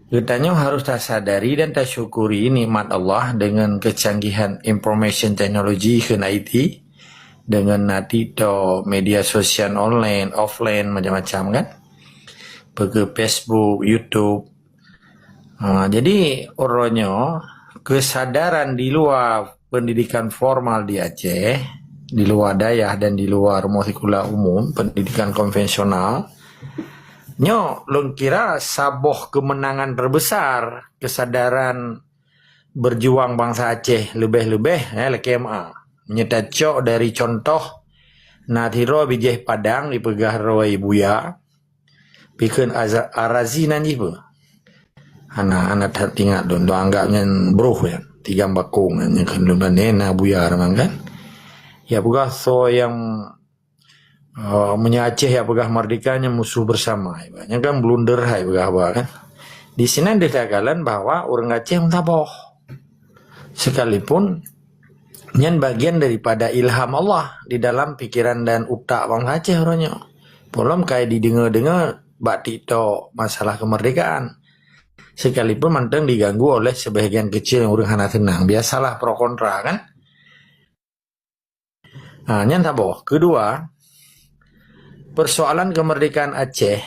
kitanya harus tak sadari dan tak syukuri nikmat Allah dengan kecanggihan information technology ke IT. Dengan nanti to media sosial online, offline macam-macam kan, pergi Facebook, YouTube. Jadi orangnya kesadaran di luar pendidikan formal di Aceh, di luar dayah dan di luar Rumo Sekolah Umum, pendidikan konvensional, nyo long kira saboh kemenangan terbesar kesadaran berjuang bangsa Aceh lebih-lebih LKMA. Nyetacok dari contoh Nathiro bijih Padang dipegah Rawai Buya bikin arazi nanti pun anak tak tinggal don anggapnya bruh ya 3 bakung yang kendungan nena Buya ramang kan ya pegah so yang menyaceh ya pegah merdekanya musuh bersama banyak kan blunder hai pegah apa kan di sini dikatakan bahwa orang Aceh mentaboh sekalipun yang bagian daripada ilham Allah di dalam pikiran dan utak bangsa Aceh orangnya. Belum kayak didengar-dengar bak to masalah kemerdekaan. Sekalipun manteng diganggu oleh sebagian kecil yang orang hana tenang. Biasalah pro kontra kan. Nah, yang taboh. Kedua, persoalan kemerdekaan Aceh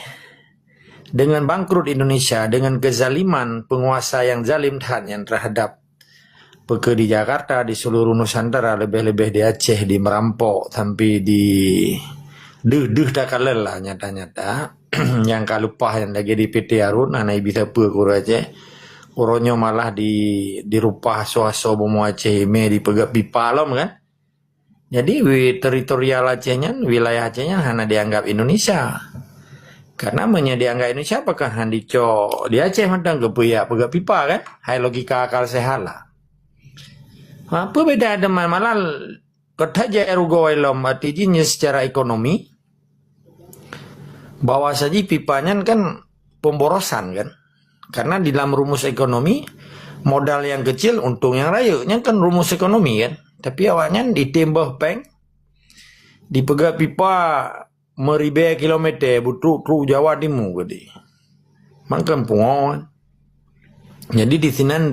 dengan bangkrut Indonesia, dengan kezaliman penguasa yang zalim yang terhadap peke di Jakarta, di seluruh Nusantara, lebih-lebih di Aceh, di merampok, sampai di tak kalah lah nyata-nyata. Yang kalupah yang lagi di PT Arun, anak bisa pekuru Aceh. Orangnya malah dirupah so-so bomo Aceh, di pegak pipa lom kan. Jadi teritorial Acehnya, wilayah Acehnya hanya dianggap Indonesia. Karena dianggap Indonesia apakah handico di Aceh mandang ke pegak pipa kan. Hai logika akal sehat lah. Apa beda dengan malah kota Jairugo Wailom artinya secara ekonomi bahwa saja pipanya kan pemborosan kan karena di dalam rumus ekonomi modal yang kecil untung yang rayunya kan rumus ekonomi kan tapi awalnya ditembah peng dipegak pipa meribe kilometer butuh truk Jawa Timur gede mangkem pungon jadi di sini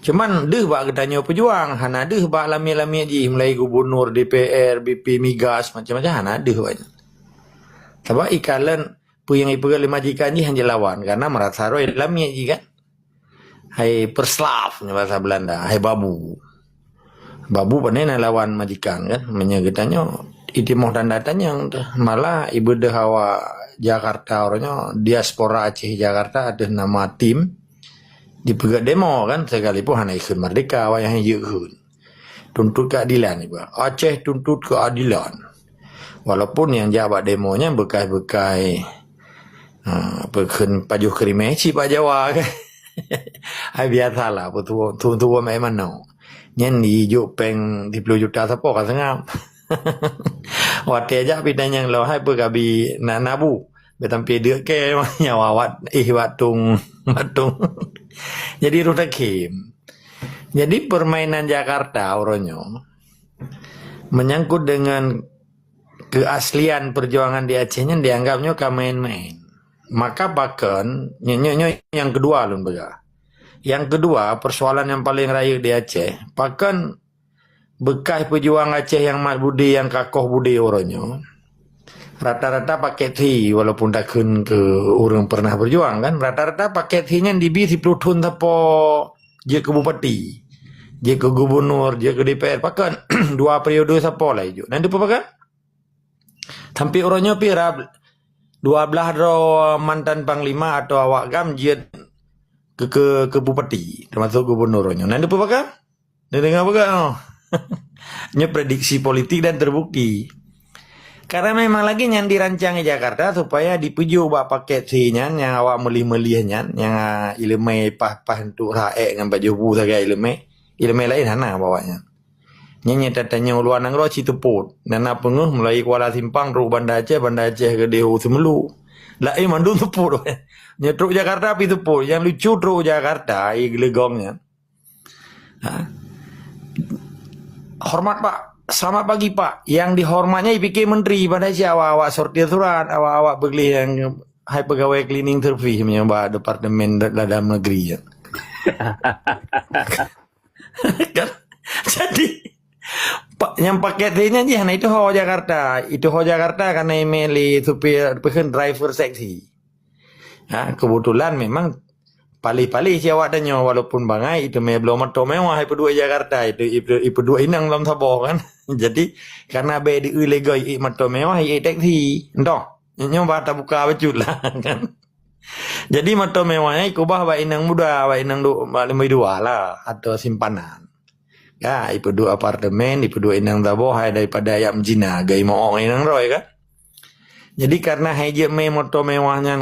cuman deh bak ketanya pejuang hana deh bak lami-lami aja mulai gubernur DPR BP migas macam-macam hana deh banyak tapi ikalan puyang ipegal majikan ni hanya lawan karena merasa roy lami aja kan hai perslav bahasa Belanda hai babu panena lawan majikan kan menyegetanya itimoh dan datanya malah ibu dehawa Jakarta orangnya diaspora Aceh Jakarta ada nama tim di pegat demo kan sekalipun hana ikut merdeka wayang yukun tuntut keadilan ibu Aceh tuntut keadilan walaupun yang jabat demonya bekai-bekai berken pajuh kerimeci Pak Jawa kan ai biasalah tua memang no nyen di juk peng 10 juta siapa kan sengap wate aja pidanya yang lo hai pegabi nabu betampi dia ke nyawa wat watung jadi ruta kim. Jadi permainan Jakarta orangnya menyangkut dengan keaslian perjuangan di Acehnya dianggapnya main-main. Maka bahkan yang kedua lun bega. Yang kedua persoalan yang paling raya di Aceh, bahkan bekas pejuang Aceh yang mat budi yang kakoh budi orangnya rata-rata pakai thi walaupun takun ke orang pernah berjuang kan rata-rata pakai thinya di bi 10 tahun tapo je ke bupati je ke gubernur je ke DPR bahkan 2 periode siapa lah hijau nanti apa kan sampai orangnya pira 12 ro mantan panglima atau awak gam je ke bupati termasuk gubernurnya nanti apa kan dengar apa kan nya prediksi politik dan terbukti karena memang lagi yang dirancang di Jakarta supaya dipuju bak paket sinya yang awak melih-melihnya yang ilmu pah untuk raek dengan baju bu saja ilmu lain hana bawanya nyanyi tatanya uluan angro Citeput dan apa nguh mulai Kuala Simpang ru Banda Aceh ke Dehu Semelu lah mandung Teput nyetruk Jakarta pi Teput yang lucu truk Jakarta gelegongnya hormat Pak selamat pagi Pak. Yang dihormatnya IPK Menteri pada si awak sortir surat, awak beli yang hai pegawai cleaning service menyembah Departemen Dalam Negeri. Kan? Jadi yang paketnya je itu ho Jakarta. Itu ho Jakarta karena email supir driver seksi. Kebetulan memang pali-pali si awak tanya walaupun bangai itu belum atau mewah hai pedua Jakarta itu pedua inang dalam Sabah kan. Jadi karena be di ilegal mato mewah taksi entah nyoba tak buka baju lah kan. Jadi mato mewahnya ikubah ba inang muda ba inang lebih dua lah atau simpanan. Ya itu dua apartemen itu dua inang Sabah hai daripada ayam Cina gai mau inang roy kan. Jadi karena haji motor mewahnya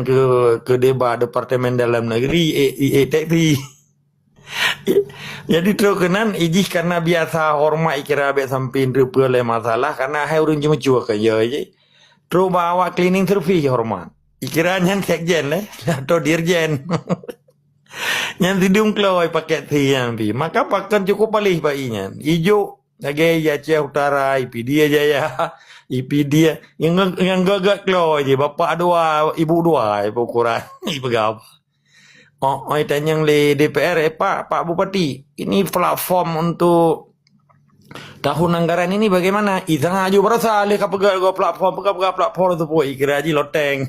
ke Departemen Dalam Negeri taksi. Jadi terkenan ijih karena biasa hormat ikira be samping rupa le masalah karena hai urun cuma cuak aja je. Terus bawa cleaning service hormat. Ikiranya sekjen le atau dirjen. Yang tidung keloi paket tiang pi. Maka pakan cukup palih bayinya. Ijo lagi Aceh Utara IP dia jaya. IP dia yang gagak keloi je bapak dua ibu kurang ibu gap. Oh, tanya le DPR Pak Bupati, ini platform untuk tahun anggaran ini bagaimana? Isang aju berasa le kapega platform itu poi kira aja loteng.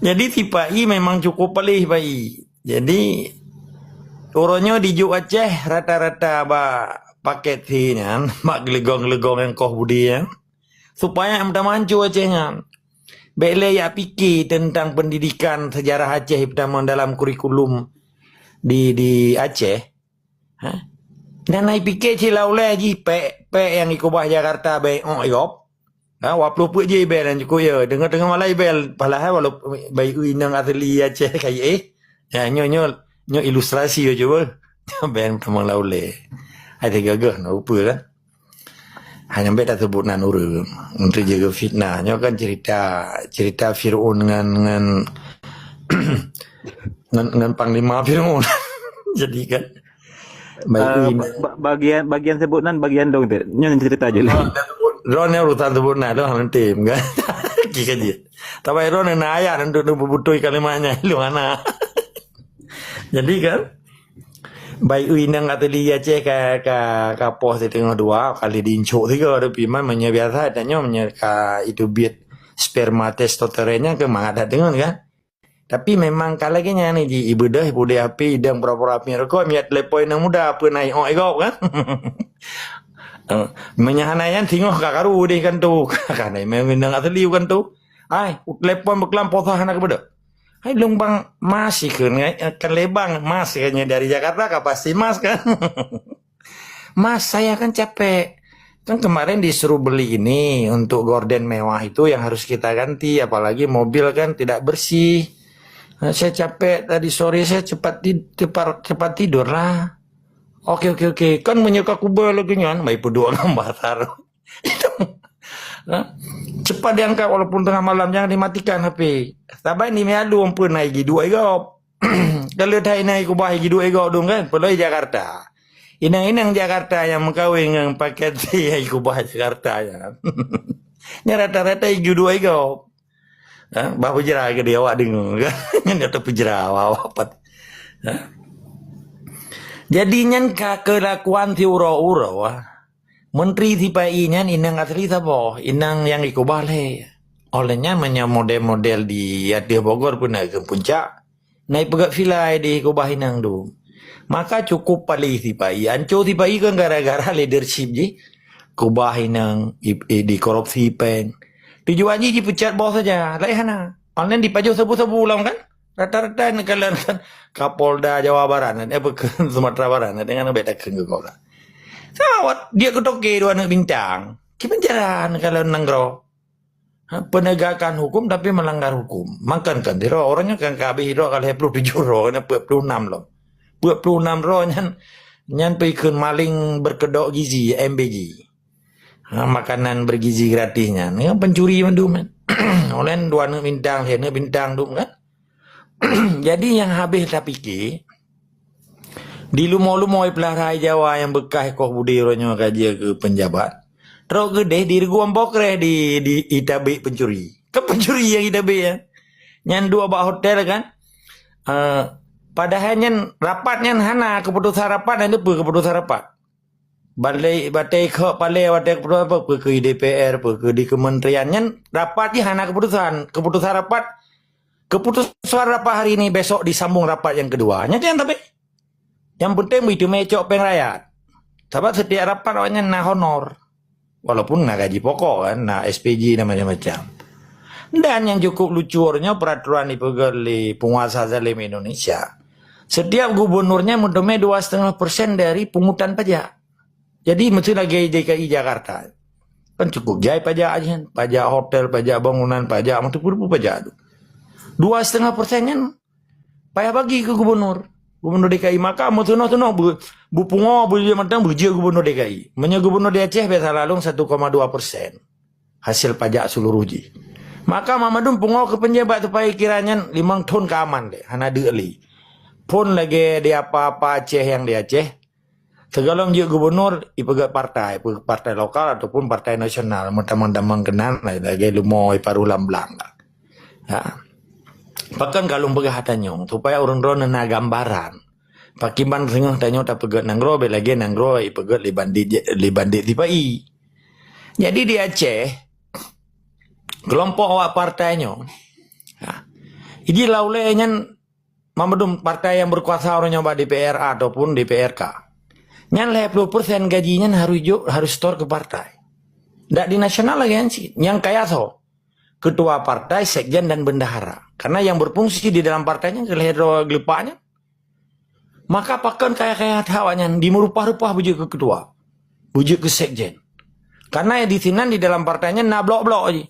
Jadi si Pai memang cukup palih Pai. Jadi orangnya di Juk Aceh rata-rata paket sinya, mak gelegong yang koh budi ya. Supaya emda mancu Acehnya. Bele ya fikir tentang pendidikan sejarah Aceh dalam kurikulum di Aceh. Dan naik fikir cilau lagi pe yang ikubah Jakarta be yop. Waplu pu je be dan cukup ya. Dengar malai bel palah walau bayi inang asli Aceh kayak ya nyo ilustrasi yo coba. Ben teman laule. Ada gagah no apa kan. Hanya beda sebut nanurung untuk jaga fitnahnya kan cerita Fir'aun dengan Panglima Fir'aun. Jadi kan bagian sebutan bagian dong teh nyon cerita aja lah Ron yang urutan sebutan doh nanti enggak kika dia tapi Ron yang ayah untuk butuh kalimatnya lu mana. Jadi kan baik inang kata dia cek ke pos di tengah dua kali diincuk tiga ada piman biasa adanya itu biat sperma testosteronnya ke mana ada dengan kan. Tapi memang kalau kayaknya nih di ibu dah api idang pura-pura api rokok miat lepoin yang muda apa naik kan. Menyahanayan tengok kakaru deh kan tu karena memang asli kan tu. Ai lepon beklam posah anak beda. Hai lumbang masih kan lebang mas kayaknya dari Jakarta kah pasti mas kan. Mas saya kan capek. Kan kemarin disuruh beli ini untuk gorden mewah itu yang harus kita ganti. Apalagi mobil kan tidak bersih. Saya capek tadi sore saya cepat tidur lah. Oke. Kan menyuka kubah lagi nyan. Baik berdua gambar taruh. Cepat diangkat walaupun tengah malam, jangan dimatikan HP. Tapi ni mealu ampun naik dua ego. Kalau dah naik kubah dua ego dong kan, perlu Jakarta. Inang Jakarta yang mengkawin dengan paket kubah Jakarta ya. Nya rata-rata dua ego. Bahu jerah ke dia awak dengar kan. Nya tu penjerah awak. Jadi nyan kelakuan ti uro-uro Menteri tipai nyan inang asli sabo, inang yang ikubah le. Olehnya menya model-model di Adia Bogor pun naik ke puncak. Naik pegak filai di ikubah inang tu. Maka cukup palih tipai. Anco tipai kan gara-gara leadership je. Kubah inang di korupsi pen. Tujuan je pecat bawah saja. Laihana. Online dipaju sabu-sabu ulang kan? Rata-rata kalau kan Kapolda Jawa Barat, Sumatera Barat dengan beda ke kau lah. Sawat dia ketoke dua anak bintang. Kepenjaraan kalau nanggro. Penegakan hukum tapi melanggar hukum. Makan kan tiro orangnya kan kabeh hiro kalau 27 ro na 46 loh. 46 ro nyan pikun maling berkedok gizi MBG. Makanan bergizi gratisnya. Ni pencuri mandu man. Olen dua anak bintang, sene bintang tu kan. Jadi yang habis tak fikir di lumo-lumo pelahara Jawa yang bekas kok budi ronyo kaji ke penjabat. Terus gede di Guam Pokre di Itabe pencuri. Ke pencuri yang Itabe ya. Nyan dua bak hotel kan. Padahal nyan rapat nyan hana keputusan rapat dan lupa keputusan rapat. Batai ke pale batai keputusan apa ke DPR ke di kementerian nyan rapat je hana keputusan rapat. Keputusan rapat hari ini besok disambung rapat yang kedua. Nyan yang tapi yang penting itu mecok peng rakyat. Sebab setiap rapat awaknya na honor. Walaupun na gaji pokok kan, na SPG dan macam-macam. Dan yang cukup lucunya peraturan dipegang oleh penguasa zalim Indonesia. Setiap gubernurnya mendomai 2,5% dari pungutan pajak. Jadi mesti lagi DKI Jakarta. Kan cukup jai pajak aja. Pajak hotel, pajak bangunan, pajak macam-macam pajak tu. 2,5% payah bagi ke gubernur DKI. Maka tuno bu pungo bu matang buji gubernur DKI. Menya gubernur di Aceh biasa lalu 1,2% hasil pajak seluruh ji. Maka Mamadun pungo ke penjabat supaya kiranya 5 ton keaman deh. Hana deuli. Pun lagi di apa-apa Aceh yang di Aceh. Segala menjadi gubernur ipegat partai lokal ataupun partai nasional. Mentang-mentang kenal lagi lumo iparulam belang. Ya. Bahkan kalau pegah tanyong supaya orang-orang na gambaran. Pakiban tengah tanyong tak pegat nanggro belagi nanggro pegat libandit tipai. Jadi di Aceh kelompok awak partainya. Ini laulenya Mamadum partai yang berkuasa orangnya di DPR ataupun DPRK. Nyan 50% gajinya harus store ke partai. Tidak di nasional lagi sih. Yang kaya so. Ketua partai, sekjen dan bendahara. Karena yang berfungsi di dalam partainya kelihatan gelepaknya. Maka pakan kayak hawanya di merupah-rupah bujuk ke ketua, bujuk ke sekjen. Karena di sini di dalam partainya nablok-blok aja.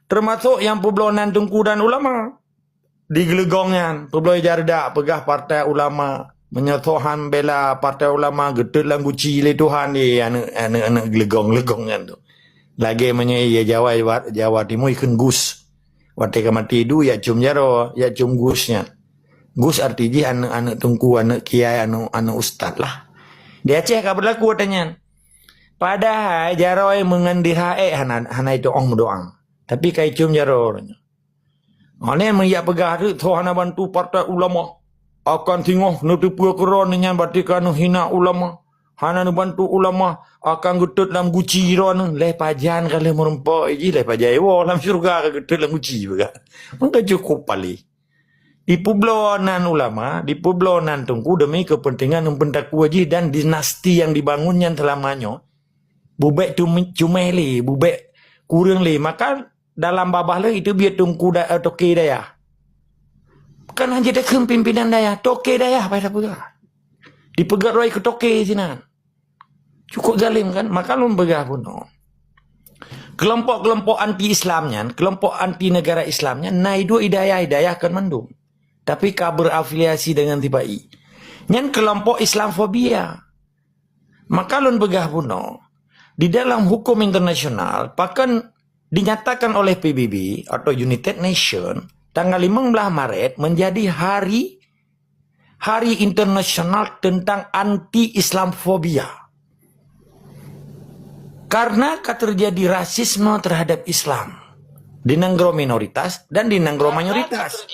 Termasuk yang peblonan Tengku dan ulama di gelegongnya, pebloi Jarda pegah partai ulama, menyotohan bela partai ulama, gedut langguci le Tuhan di anak gelegong-gelegongnya tu. Lagi menyai Jawa Timur ikan gus. Waktu mati itu ya cum jaro, ya cum gusnya. Gus artinya anak tungku, anak kiai, anak ustad lah. Di Aceh kah berlaku katanya. Padahal jaro yang mengendir hana itu ong doang. Tapi kai cum jaro. Mana menyak pegah tu, so hana bantu partai ulama. Akan tengok nutupu keronanya batikan hina ulama. Hana bantu ulama akan getut dalam guci ron leh pajan kalau merempakiji leh pajai wo dalam syurga ke getut dalam guci juga. Maka cukup pali. Di peblonan ulama, di peblonan Tengku demi kepentingan mempendaku haji dan dinasti yang dibangunnya selamanya. Bubek cumeli, bubek kurang le. Maka dalam babah le itu biar Tengku toke daya. Kan hanya dekem pimpinan daya, toke daya pada pegah. Dipegat roi ke toke sini. Cukup zalim kan? Maka lu begah pun. Kelompok-kelompok anti-Islamnya, kelompok anti negara Islamnya, naidu hidayah akan mendung. Tapi kabar afiliasi dengan tibai. Nyan kelompok Islamfobia. Maka lu begah pun. Di dalam hukum internasional, bahkan dinyatakan oleh PBB atau United Nations, tanggal 15 Maret menjadi hari internasional tentang anti-Islamfobia. Karena terjadi rasisme terhadap Islam di negara minoritas dan di negara mayoritas.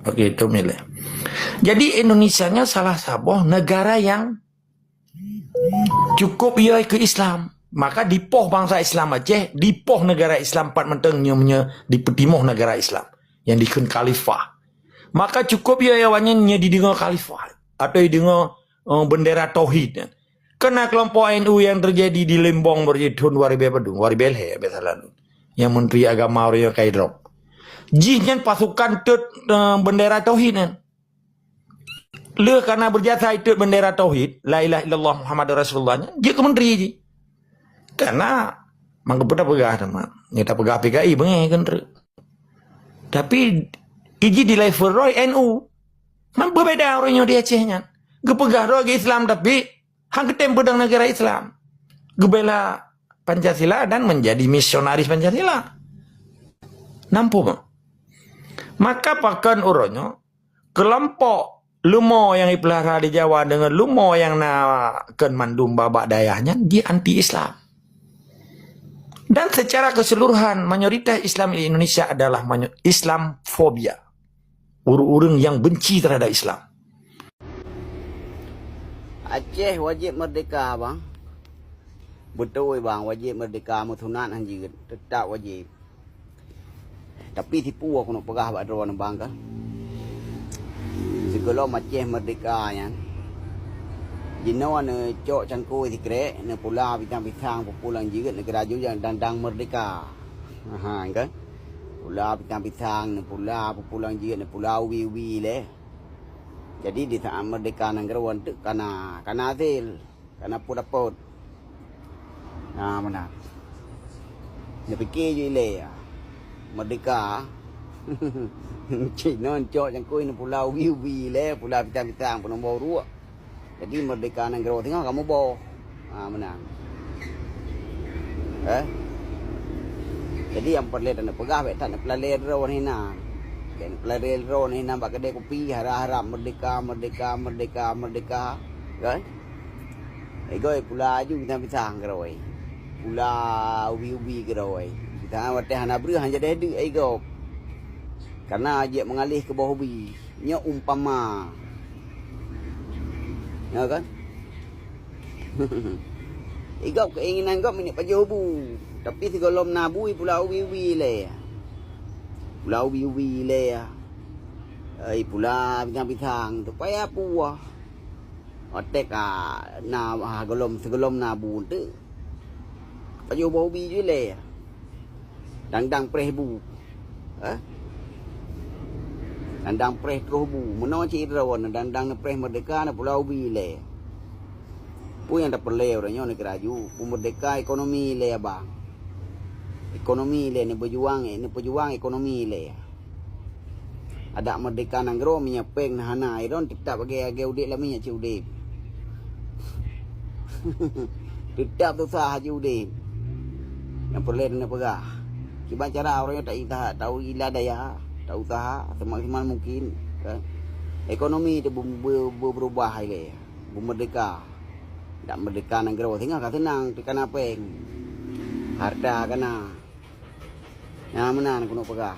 Oke, itu milih. Jadi Indonesianya salah satu negara yang cukup ia ke Islam. Maka dipoh bangsa Islam Aceh, dipoh negara Islam 4 mentengnya di petimuh negara Islam yang dikun khalifah. Maka cukup ia awannya di dengar khalifah atau dengar bendera tauhid. Kena kelompok NU yang terjadi di Lembong berjudul Waribelhe biasa lalu. Yang Menteri Agama Rio Kaidrop. Jihnya pasukan bendera tauhid. Le karena berjasa itu bendera tauhid, la ilaha illallah Muhammadur Rasulullah. Dia ke menteri je. Karena mangga pegah teman. Kita pegah PKI bengai kan. Tapi iji di level roy NU. Mampu beda orangnya di Acehnya. Gepegah roy Islam tapi hang ketem pedang negara Islam. Gebela Pancasila dan menjadi misionaris Pancasila. Nampu bang. Maka pakan orangnya kelompok Lumo yang dipelihara di Jawa dengan Lumo yang nak mandum babak dayahnya, dia anti-Islam. Dan secara keseluruhan, mayoritas Islam di Indonesia adalah Islamfobia. Orang-orang yang benci terhadap Islam. Aceh wajib merdeka bang. Betul bang, wajib merdeka mutunan anjir. Tetap wajib. Tapi tipu aku nak pegah buat drone bang kan. Sebelum Aceh merdeka ya. Jino ne cok cangkui di krek ne pula bitang-bitang pulang juga negara juga dandang merdeka. Aha kan. Pula bitang-bitang ne pula pulang juga ne pulau wiwi le. Jadi di saat merdeka negara tu kana hasil, kana put. Nah mana. Ne fikir je le. Merdeka. Cina cok cangkui ne pulau wiwi le, pulau bitang-bitang pun nombor 2. Jadi merdeka negara tengah kamu bawa menang. Jadi yang perlu nak pegah tak nak pelalai drone ni nak. Dan pelalai drone ni nampak kedai kopi harap-harap merdeka. Kan? Goi pula ju kita pisang geroi. Pula ubi-ubi geroi. Kita wateh hana bru hanya dah dek go. Karena ajak mengalih ke bawah ubi. Nya umpama ya kan? Igau keinginan kau minit pajobu. Tapi segolom nabui pulau wiwi le. Pulau wiwi le ya. Pula bintang-bintang tu payah puah. Otek golom segolom nabu tu. Pajobu bi je le. Dang prehbu. Dandang preh terhbu, menau cik rawan dandang ne preh merdeka na pulau bile. Pu yang tak perlu orangnya ni keraju, pu merdeka ekonomi le abang. Ekonomi le ni berjuang ekonomi le. Ada merdeka nanggro minyak peng na hana iron tiktak bagi age udik la minyak ci udik. Tiktak tu sah haji udik. Yang perlu nak pegah. Kiban cara orangnya tak tahu ila daya. Tak usaha semaksimal mungkin kan? Ekonomi itu berubah ile merdeka tak merdeka negara tengah kan senang tekan apa harta kena yang mana nak pegah